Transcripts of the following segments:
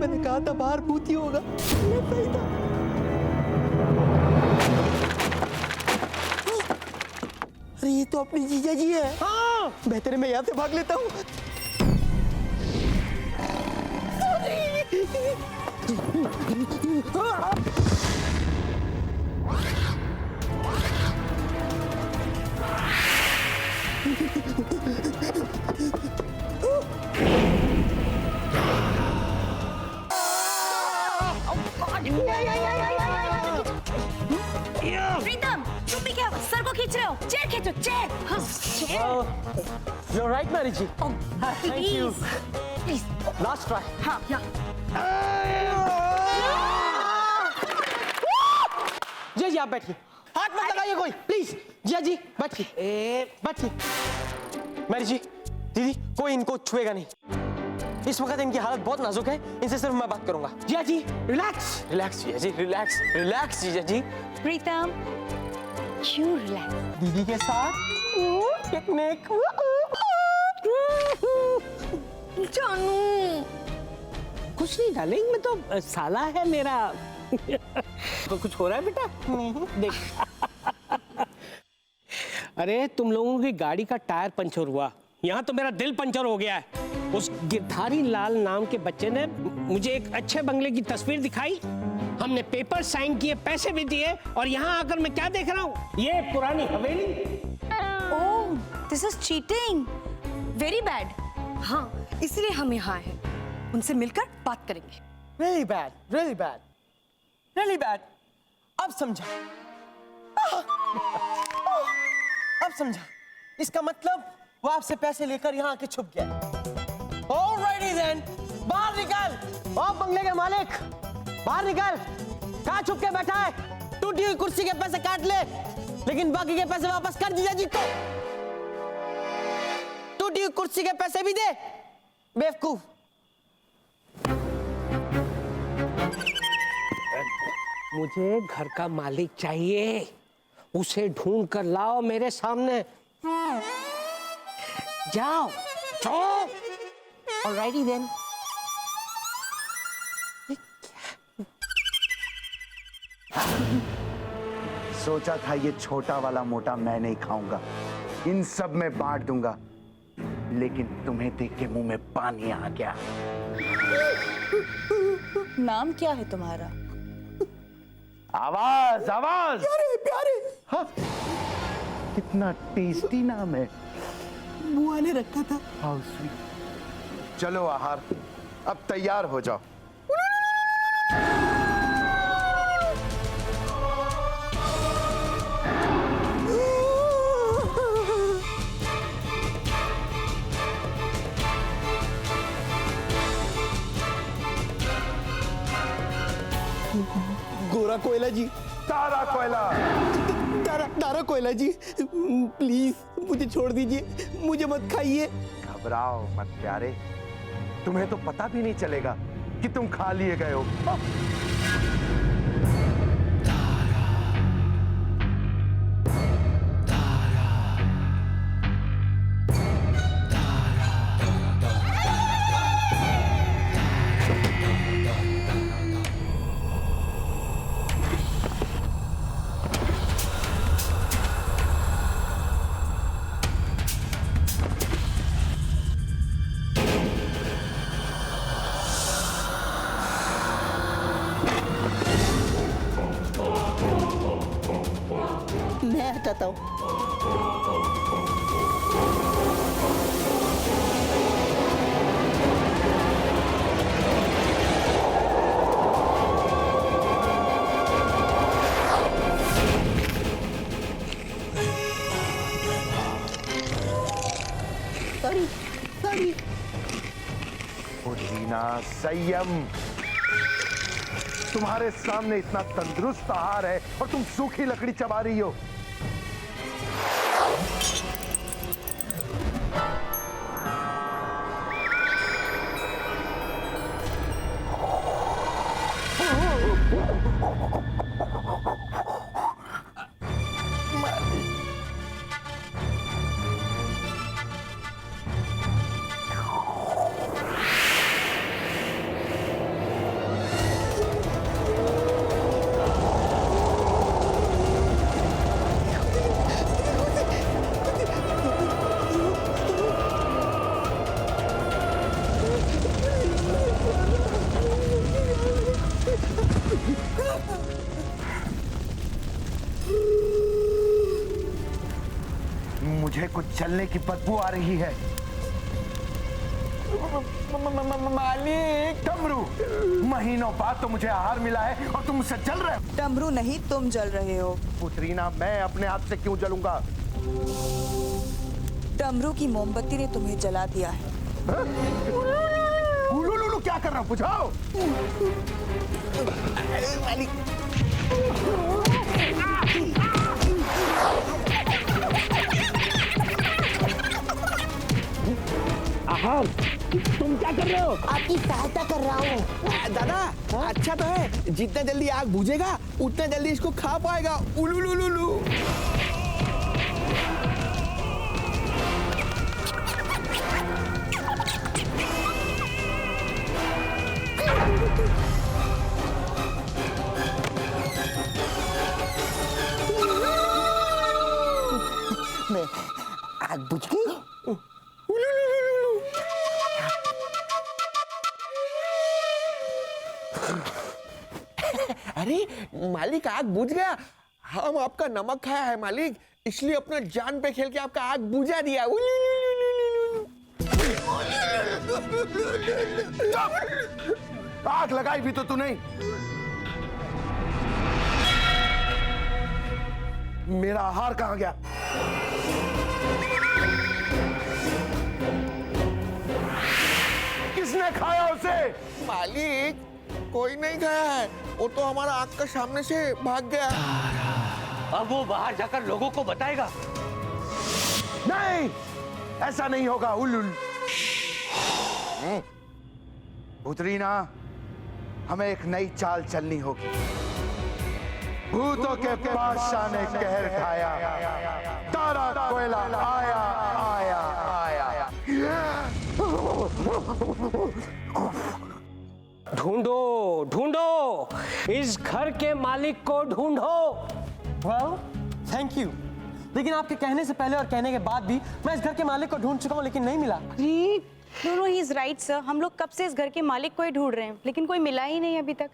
मैंने कहा था बाहर भूत ही होगा, सही था। अरे ये तो अपनी जीजा जी है। हाँ, बेहतर है मैं यहाँ से भाग लेता हूँ। प्रीतम, तुम भी क्या सर को खींच रहे हो? चेयर खींचो, चेयर। हाँ, chair. You're right, Mary ji. Thank you. Please. Last try. हाँ, या। जी जी आप बैठिए, हाथ मत लगाइए कोई, प्लीज। जी जी बैठिए, बैठिए। मैरी जी, दीदी कोई इनको छुएगा नहीं। इस वक्त इनकी हालत बहुत नाजुक है, इनसे सिर्फ मैं बात करूंगा। जिया जी रिलैक्स, रिलैक्स जिया जी, रिलैक्स, रिलैक्स जिया जी। प्रीतम, क्यों रिलैक्स? दीदी के साथ पिकनिक। जानू, कुछ नहीं डार्लिंग, मैं तो साला है मेरा। तो कुछ हो रहा है बेटा? देख। अरे तुम लोगों की गाड़ी का टायर पंचर हुआ, यहाँ तो मेरा दिल पंचर हो गया है। उस गिरधारी लाल नाम के बच्चे ने मुझे एक अच्छे बंगले की तस्वीर दिखाई, हमने पेपर साइन किए, पैसे भी दिए, और यहाँ आकर मैं क्या देख रहा हूँ? ये पुरानी हवेली। Oh, this is cheating, very bad. हाँ, इसलिए हम यहाँ हैं, उनसे मिलकर बात करेंगे। Really bad, really bad, really bad. अब समझा, अब समझा। इसका मतलब वो आपसे पैसे लेकर यहाँ आके छुप गया। Alrighty then, बाहर निकल। ओ बंगले के मालिक, बाहर निकल। कहाँ छुप के बैठा है? टूटी हुई कुर्सी के पैसे काट ले, लेकिन बाकी के पैसे वापस कर जीजा जी को। टूटी हुई कुर्सी के पैसे भी दे, बेवकूफ। मुझे घर का मालिक चाहिए, उसे ढूंढ कर लाओ मेरे सामने। जाओ जाओ। Alrighty then. सोचा था ये छोटा वाला मोटा मैं नहीं खाऊंगा, इन सब में बांट दूंगा, लेकिन तुम्हें देख के मुंह में पानी आ गया। नाम क्या है तुम्हारा? आवाज आवाज। प्यारे प्यारे। हाँ, कितना टेस्टी नाम है। बुआ ने रखा था। How sweet. चलो आहार, अब तैयार हो जाओ। गोरा कोयला जी, तारा कोयला। तारा कोयला जी, प्लीज मुझे छोड़ दीजिए, मुझे मत खाइए। घबराओ मत प्यारे, तुम्हें तो पता भी नहीं चलेगा कि तुम खा लिए गए हो। मैं हटाता हूँ। सॉरी। रीना संयम, तुम्हारे सामने इतना तंदुरुस्त आहार है और तुम सूखी लकड़ी चबा रही हो। जलने की बदबू आ रही है। मालिक, डमरू, महीनों बाद तो मुझे आहार मिला है और तुम मुझसे जल रहे हो। डमरू नहीं, तुम जल रहे हो। पुत्रीना, मैं अपने हाथ से क्यों जलूंगा? डमरू की मोमबत्ती ने तुम्हें जला दिया है। उलुलुलु क्या कर रहा हूं? बुझाओ। तुम क्या कर रहे हो? आपकी सहायता कर रहा हूँ। दादा, अच्छा तो है, जितना जल्दी आग बुझेगा उतना जल्दी इसको खा पाएगा। उलुलुलुलु। आग बुझ गई। अरे मालिक, आग बुझ गया। हम आपका नमक खाया है मालिक, इसलिए अपना जान पे खेल के आपका आग बुझा दिया। आग लगाई भी तो तू नहीं। मेरा आहार कहां गया? किसने खाया उसे? मालिक, कोई नहीं खाया है, वो तो हमारा आग का सामने से भाग गया। अब वो बाहर जाकर लोगों को बताएगा। नहीं, ऐसा नहीं होगा। उलुल। पुत्रीना, हमें एक नई चाल चलनी होगी। भूतों के बादशाह ने कहर ढाया, तारा कोयला आया आया आया। ढूंढो ढूंढो, इस घर के मालिक को ढूंढो। Well, thank you. लेकिन आपके कहने से पहले और कहने के बाद भी मैं इस घर के मालिक को ढूंढ चुका हूँ, लेकिन नहीं मिला। No no, he is right sir. हम लोग कब से इस घर के मालिक को ही ढूंढ रहे हैं, लेकिन कोई मिला ही नहीं अभी तक।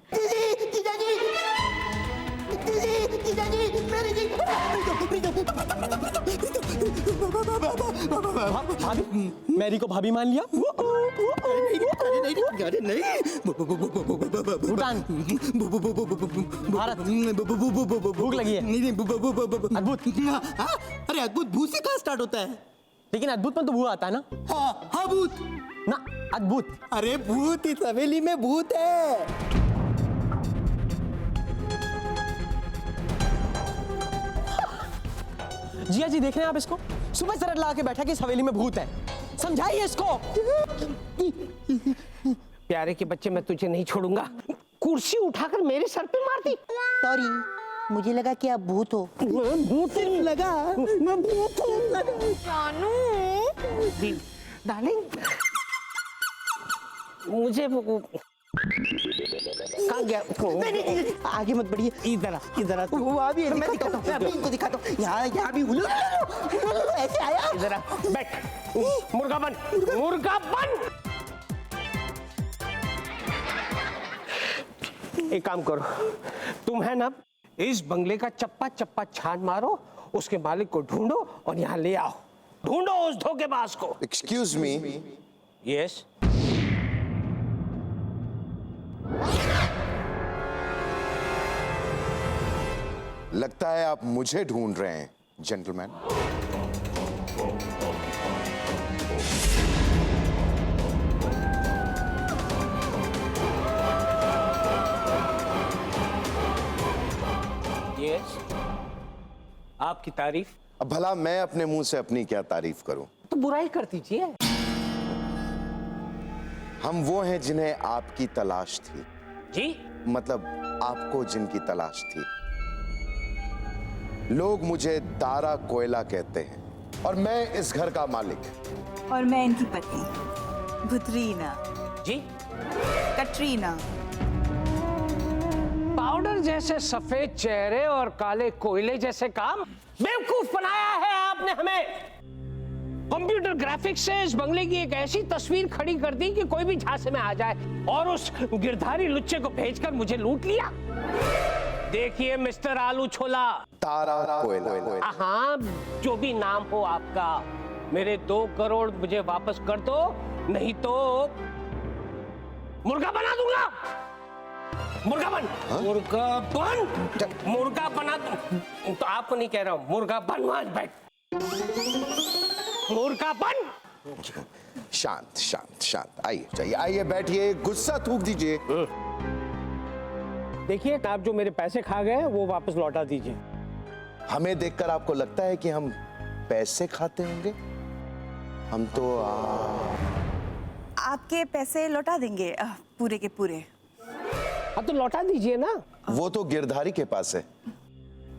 भाभी, मैरी को भाभी मान लिया। भूटान, भारत, भूख लगी है। अद्भुत। अरे अद्भुत भूत से कहाँ स्टार्ट होता है? लेकिन अद्भुत में तो भू आता है ना। हाँ भूत। ना, अद्भुत। अरे भूत, इस हवेली में भूत है। जिया जी, देख रहे हैं आप इसको? सुबह से रट लगा के बैठा कि इस हवेली में भूत है। समझाइए इसको। प्यारे के बच्चे, मैं तुझे नहीं छोड़ूंगा। कुर्सी उठाकर मेरे सर पे मार दी। सॉरी, मुझे लगा कि आप भूत हो। भूत लगा, मैं भूत हूँ। डार्लिंग, मुझे कहाँ गया? नहीं, आगे मत बढ़िए। इधर आ। वो अभी मैं दिखाता हूँ, मैं इनको दिखाता हूँ। यहाँ भी ऐसे आया। इधर आ, बैठ। मुर्गा बन, मुर्गा बन। एक काम करो, तुम है ना, इस बंगले का चप्पा चप्पा छान मारो, उसके मालिक को ढूंढो और यहाँ ले आओ। ढूंढो उस धोखेबाज को। Excuse me. यस। लगता है आप मुझे ढूंढ रहे हैं, जेंटलमैन। यस, आपकी तारीफ। अब भला मैं अपने मुंह से अपनी क्या तारीफ करूं? तो बुराई कर दीजिए। हम वो हैं जिन्हें आपकी तलाश थी। जी? मतलब आपको जिनकी तलाश थी। लोग मुझे तारा कोयला कहते हैं और मैं इस घर का मालिक। और मैं इनकी पत्नी भुतरीना, जी? कटरीना। पाउडर जैसे सफेद चेहरे और काले कोयले जैसे काम। बेवकूफ बनाया है आपने हमें। कंप्यूटर ग्राफिक्स से इस बंगले की एक ऐसी तस्वीर खड़ी कर दी कि कोई भी झांसे में आ जाए, और उस गिरधारी लुच्चे को भेजकर मुझे लूट लिया। देखिए मिस्टर आलू छोला, तारा कोयला। हाँ, जो भी नाम हो आपका, मेरे 2 करोड़ मुझे वापस कर दो, नहीं तो मुर्गा बना दूंगा। मुर्गा बन, मुर्गा बन, मुर्गा बना दूं। तो आपको नहीं कह रहा हूं, मुर्गा बन, वहां बैठ, मुर्गा बन। शांत शांत शांत, आइए चाहिए, आइए बैठिए, गुस्सा थूक दीजिए। देखिए, आप जो मेरे पैसे खा गए वो वापस लौटा दीजिए। हमें देखकर आपको लगता है कि हम पैसे खाते होंगे? हम तो आपके पैसे लौटा देंगे पूरे के पूरे। हाँ तो लौटा दीजिए ना। वो तो गिरधारी के पास है,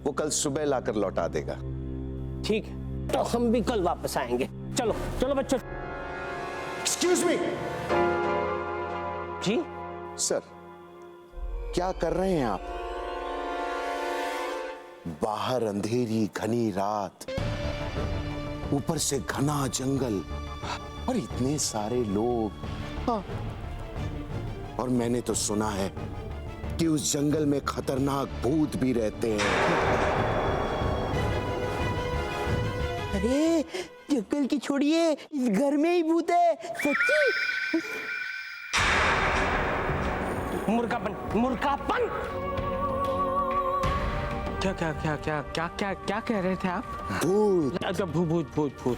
वो कल सुबह लाकर लौटा देगा। ठीक है, तो हम भी कल वापस आएंगे। चलो चलो बच्चों। एक्सक्यूज मी जी सर, क्या कर रहे हैं आप? बाहर अंधेरी घनी रात, ऊपर से घना जंगल और इतने सारे लोग। हाँ। और मैंने तो सुना है कि उस जंगल में खतरनाक भूत भी रहते हैं। अरे जंगल की छोड़िए, इस घर में ही भूत है, सच्ची। मुर्गा बन, मुर्गा बन। क्या क्या क्या क्या क्या क्या क्या कह रहे थे आप? भूत। अच्छा, भूत भूत भूत भूत।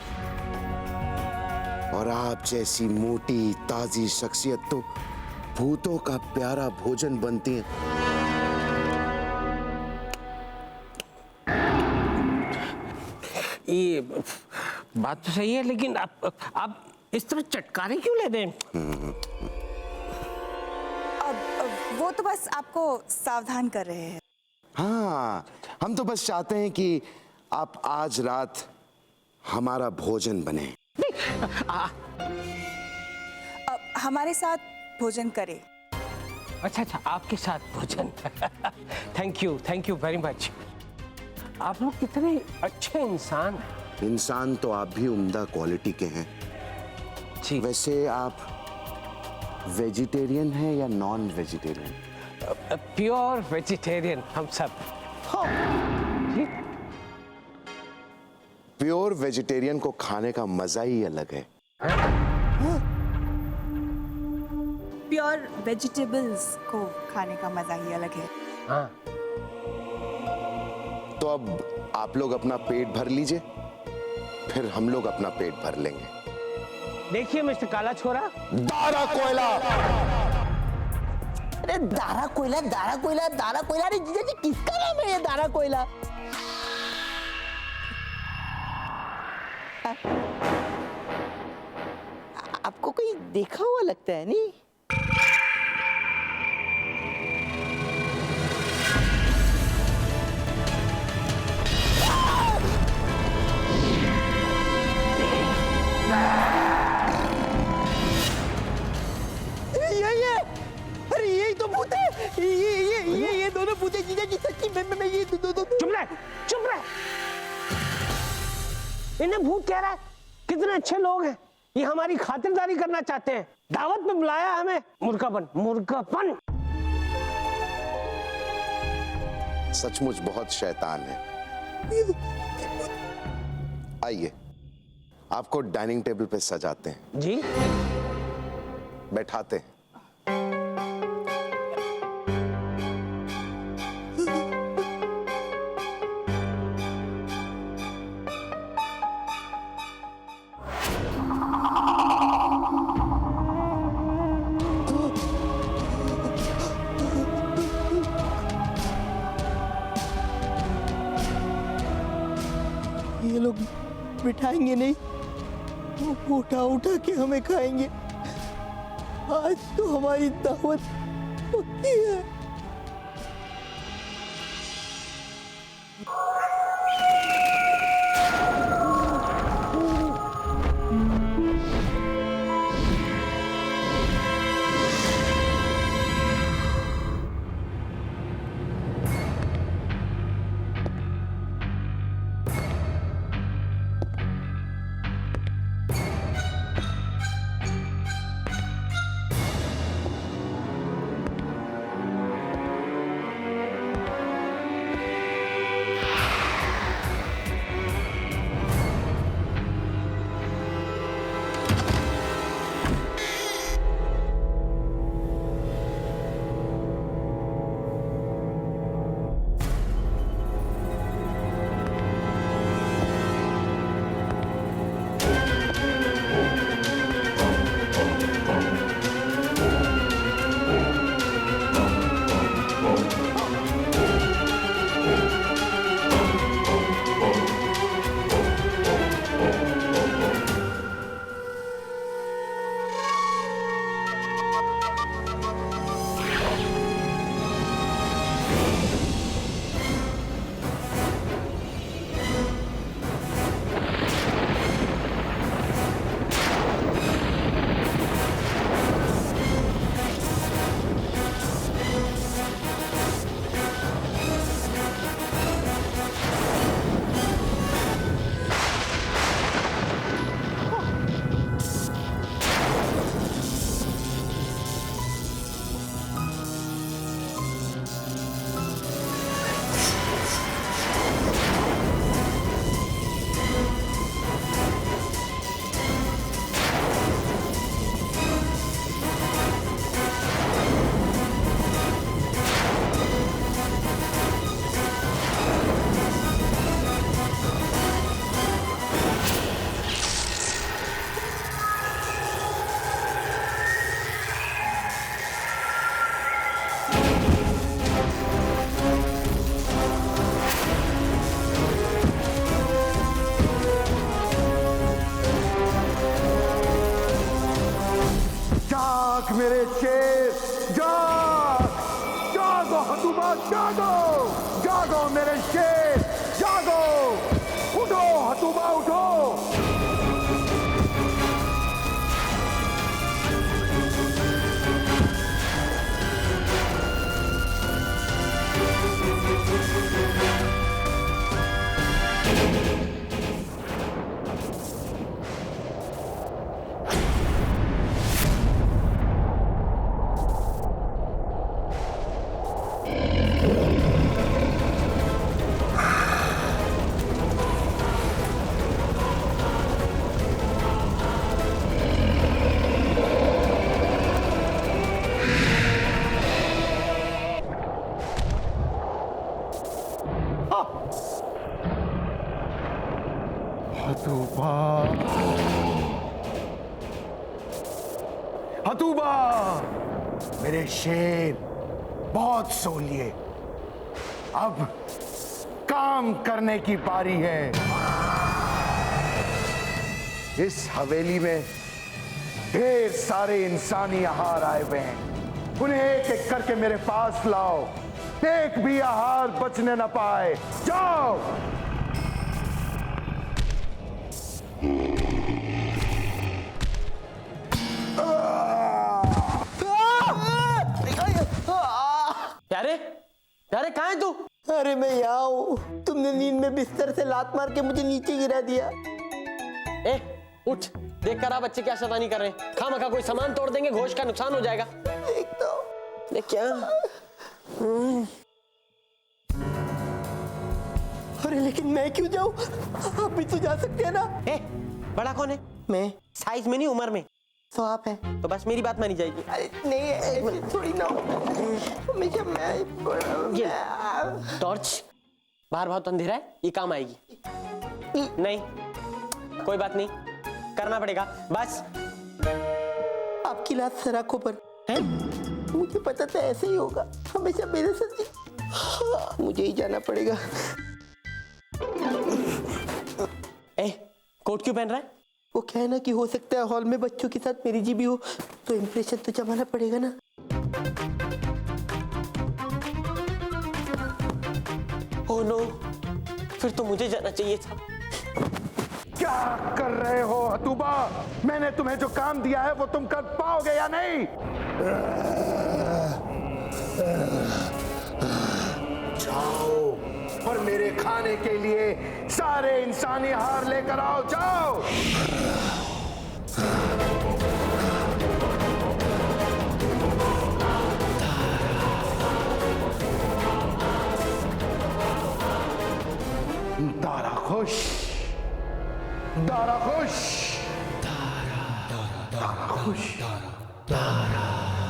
और आप जैसी मोटी ताजी शख्सियत तो भूतों का प्यारा भोजन बनती है। ये बात तो सही है, लेकिन आप इस तरह चटकारे क्यों ले रहे हैं? अब वो तो बस आपको सावधान कर रहे हैं। हाँ, हम तो बस चाहते हैं कि आप आज रात हमारा भोजन बने। अब हमारे साथ भोजन करें। अच्छा अच्छा, आपके साथ भोजन। Thank you very much. आप लोग कितने अच्छे इंसान हैं। इंसान तो आप भी उम्दा क्वालिटी के हैं। जी। वैसे आप वेजिटेरियन हैं या नॉन वेजिटेरियन? प्योर वेजिटेरियन हम सब। जी? प्योर वेजिटेरियन को खाने का मजा ही अलग है। प्योर वेजिटेबल्स को खाने का मजा ही अलग है। हाँ। तो अब आप लोग अपना पेट भर लीजिए, फिर हम लोग अपना पेट भर लेंगे। देखिए मिस्टर काला छोरा, दारा कोयला। अरे दारा कोयला, दारा कोयला, दारा कोयला। अरे जीजा जी, किसका नाम है ये दारा कोयला? आपको कोई देखा हुआ लगता है नहीं? अरे यही तो भूत है। ये दोनों भूत है जीजा जी, सच्ची में ये दो। चुप रह, चुप रह। इन्हें भूत कह रहा है। कितने अच्छे लोग हैं, ये हमारी खातिरदारी करना चाहते हैं। दावत में बुलाया हमें। मुर्गा बन, मुर्गा बन। सचमुच बहुत शैतान है। आइए, आपको डाइनिंग टेबल पे सजाते हैं, जी? बैठाते हैं। ये लोग बिठाएंगे नहीं, वो उठा उठा के हमें खाएंगे। आज तो हमारी दावत पक्की है। जाग मेरे शेर, जाग, जागो हतुबा, जागो, जागो मेरे शेर, जागो, उठो हतुबा, उठो। हतुबा, हतुबा, मेरे शेर, बहुत सो लिए, अब काम करने की बारी है। इस हवेली में ढेर सारे इंसानी आहार आए हुए हैं, उन्हें एक एक करके मेरे पास लाओ, एक भी आहार बचने न पाए। जाओ। प्यारे, प्यारे कहाँ है तू? अरे मैं यहाँ हूँ, तुमने नींद में बिस्तर से लात मार के मुझे नीचे गिरा दिया। ए, उठ, देख कर आ बच्चे क्या शैतानी कर रहे हैं। खामखा कोई सामान तोड़ देंगे, घोष का नुकसान हो जाएगा। देख तो, देख क्या? अरे लेकिन मैं क्यों जाऊँ? आप भी तो जा सकते हैं ना। ए, बड़ा कौन है? मैं, साइज में नहीं, उम्र में। तो आप है। तो बस मेरी बात मानी जाएगी। अरे नहीं, ऐसे थोड़ी ना, हमेशा ये टॉर्च, बाहर बहुत अंधेरा है, ये काम आएगी। नहीं, कोई बात नहीं, करना पड़ेगा बस। आपकी लात सराखों पर है, मुझे पता था ऐसे ही होगा, हमेशा मेरे साथ ही। मुझे ही जाना पड़ेगा। ए, कोट क्यों पहन रहा है? वो क्या है ना कि हो सकता है हॉल में बच्चों के साथ मेरी जी भी हो, तो इम्प्रेशन तो जमाना पड़ेगा ना। ओह नो, फिर तो मुझे जाना चाहिए था। क्या कर रहे हो हतुबा? मैंने तुम्हें जो काम दिया है वो तुम कर पाओगे या नहीं? जाओ और मेरे खाने के लिए सारे इंसानी आहार लेकर आओ, जाओ। दारा खुश, दारा खुश, दारा खुश, दारा